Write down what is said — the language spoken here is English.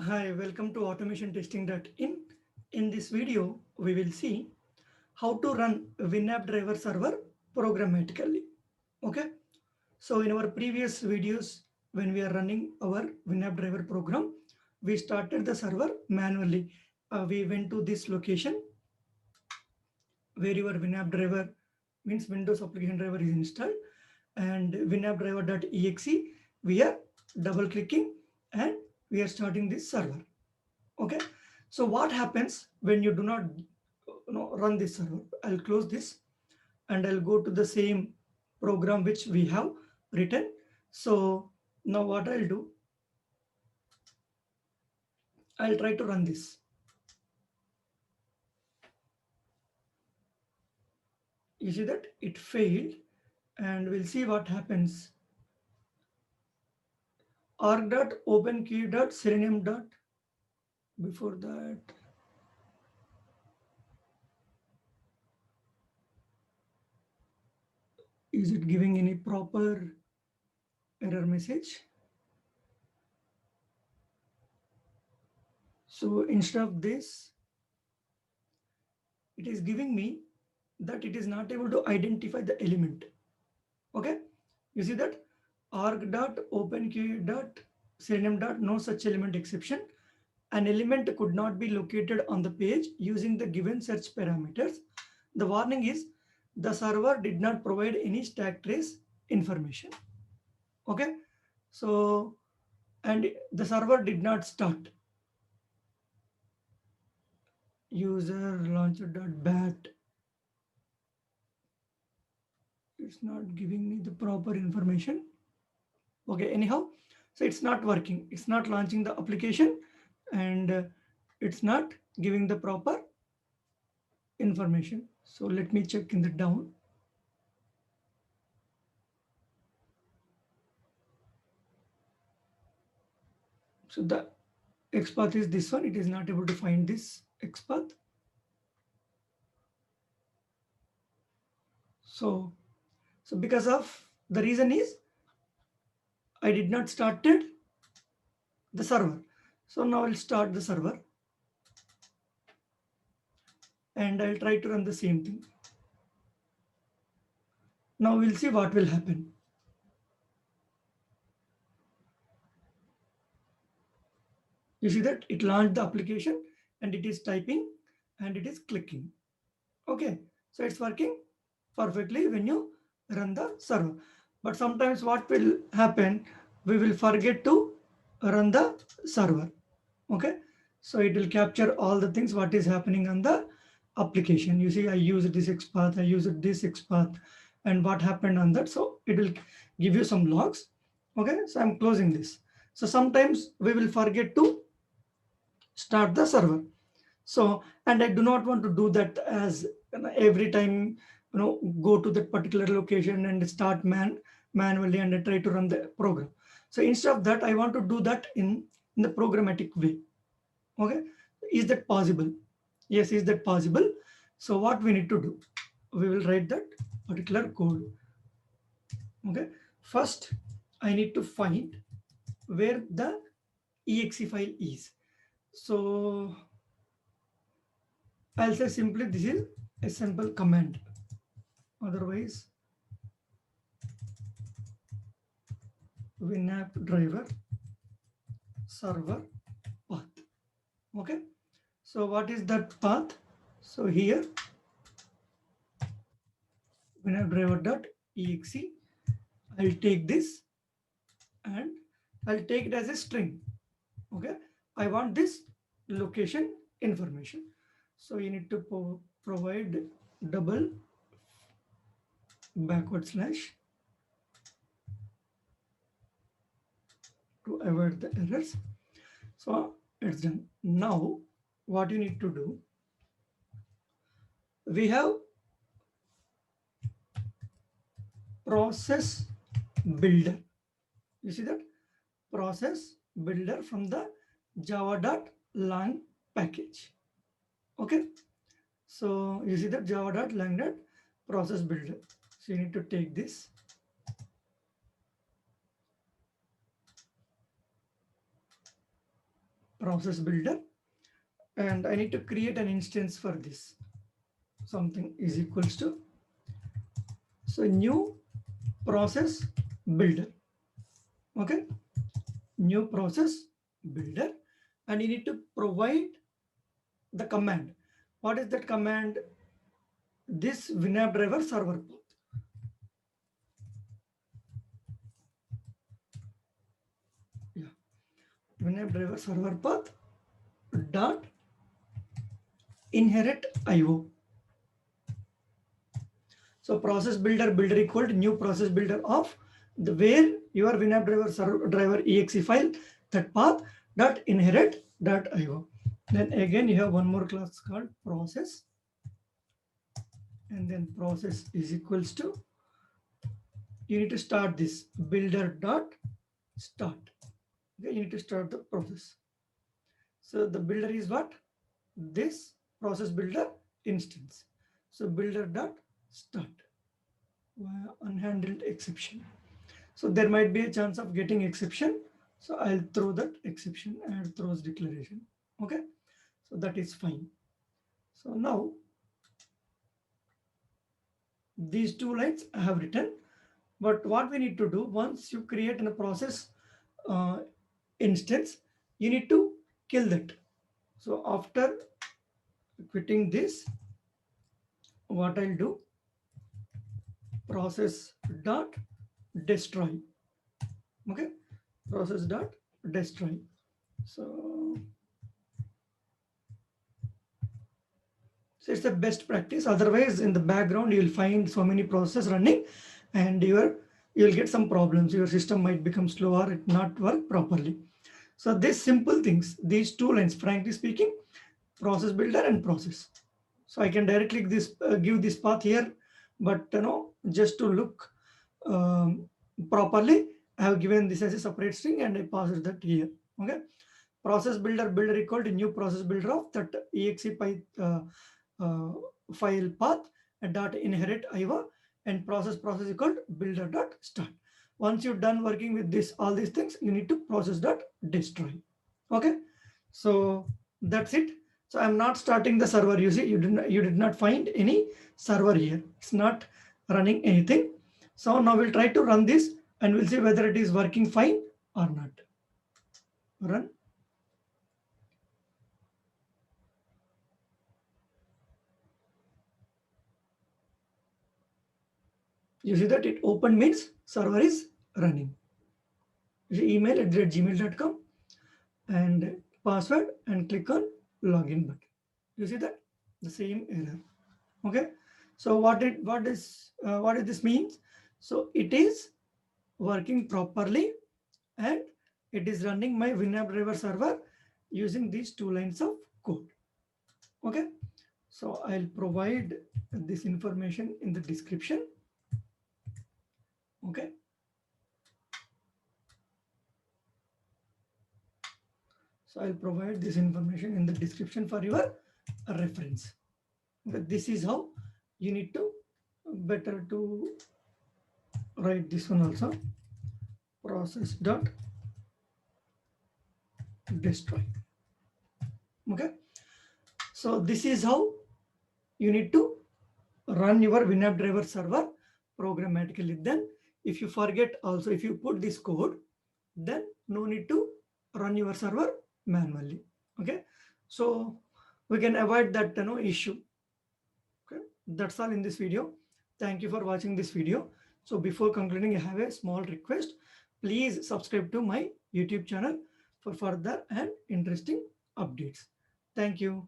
Hi, welcome to automation-testing.in. In this video, we will see how to run WinAppDriver server programmatically. Okay, so in our previous videos, when we are running our WinAppDriver program, we started the server manually. We went to this location where your WinAppDriver means Windows application driver is installed, and WinAppDriver.exe, we are double clicking and we are starting this server. Okay, so what happens when you do not run this server? I'll close this and I'll go to the same program which we have written. So now what I'll do, I'll try to run this. You see that it failed, and we'll see what happens. arg.openq.selenium. Before that, is it giving any proper error message? So instead of this, it is giving me that it is not able to identify the element. Okay, you see that arg.openq.selenium. No such element exception. An element could not be located on the page using the given search parameters. The warning is the server did not provide any stack trace information. Okay, so and the server did not start. User launcher.bat. It's not giving me the proper information. Okay, anyhow, so it's not working. It's not launching the application, and it's not giving the proper information. So let me check in the down. So the XPath is this one. It is not able to find this XPath. So because of the reason is I did not started the server. So now I'll start the server and I'll try to run the same thing. Now we'll see what will happen. You see that it launched the application and it is typing and it is clicking. Okay, so it's working perfectly when you run the server. But sometimes what will happen, we will forget to run the server. Okay, so it will capture all the things what is happening on the application. You see, I used this XPath, I used this XPath, and what happened on that. So it will give you some logs. Okay, so I'm closing this. So sometimes we will forget to start the server. So, and I do not want to do that as every time, go to that particular location and start manually and try to run the program. So instead of that, I want to do that in the programmatic way. Okay, is that possible? Yes, is that possible? So what we need to do, we will write that particular code. Okay, first I need to find where the exe file is. So I'll say simply this is a simple command. Otherwise, WinAppDriver server path. Okay, so what is that path? So here WinAppDriver.exe, I'll take this and I'll take it as a string. Okay, I want this location information. So you need to provide double backward slash to avoid the errors. So it's done. Now what you need to do, we have process builder. You see that process builder from the java.lang package. Okay, so you see that java.lang process builder. So you need to take this process builder, and I need to create an instance for this. Something is equals to, so new process builder. Okay, new process builder, and you need to provide the command. What is that command? This WinAppDriver server path. Yeah, WinAppDriver server path dot inheritIO. So process builder equal to new process builder of the where your WinAppDriver server driver exe file, that path dot inherit.io. Then again you have one more class called process, and then process is equals to, you need to start this builder.start. Okay, you need to start the process. So the builder is what? This process builder instance. So builder.start. Unhandled exception. So there might be a chance of getting exception. So I'll throw that exception and throws declaration. Okay, so that is fine. So now these two lines I have written, but what we need to do, once you create a process instance, you need to kill that. So after quitting this, what I'll do, Process.destroy. Okay, Process.destroy. So it's the best practice. Otherwise, in the background, you'll find so many processes running, and you'll get some problems. Your system might become slow or it not work properly. So these simple things, these two lines, frankly speaking, process builder and process. So I can directly give this path here, but just to look properly, I have given this as a separate string and I passed that here. Okay, process builder equal to new process builder of that exe file path dot inherit IO, and process equal to builder dot start. Once you're done working with this, all these things, you need to process dot destroy. Okay, so that's it. So I'm not starting the server. You see, you did not find any server here. It's not running anything. So now we'll try to run this and we'll see whether it is working fine or not. Run. You see that it opened means server is running. You see email at gmail.com and password and click on login button. You see that the same error. Okay. So what does this means? So it is working properly and it is running my WinAppDriver server using these two lines of code. Okay. So I'll provide this information in the description. Okay. So I'll provide this information in the description for your reference. But this is how you need to better to write this one also. Process.destroy. Okay. So this is how you need to run your WinAppDriver server programmatically. Then if you forget also, if you put this code, then no need to run your server manually. Okay, so we can avoid that issue. Okay, that's all in this video. Thank you for watching this video. So before concluding, I have a small request. Please subscribe to my YouTube channel for further and interesting updates. Thank you.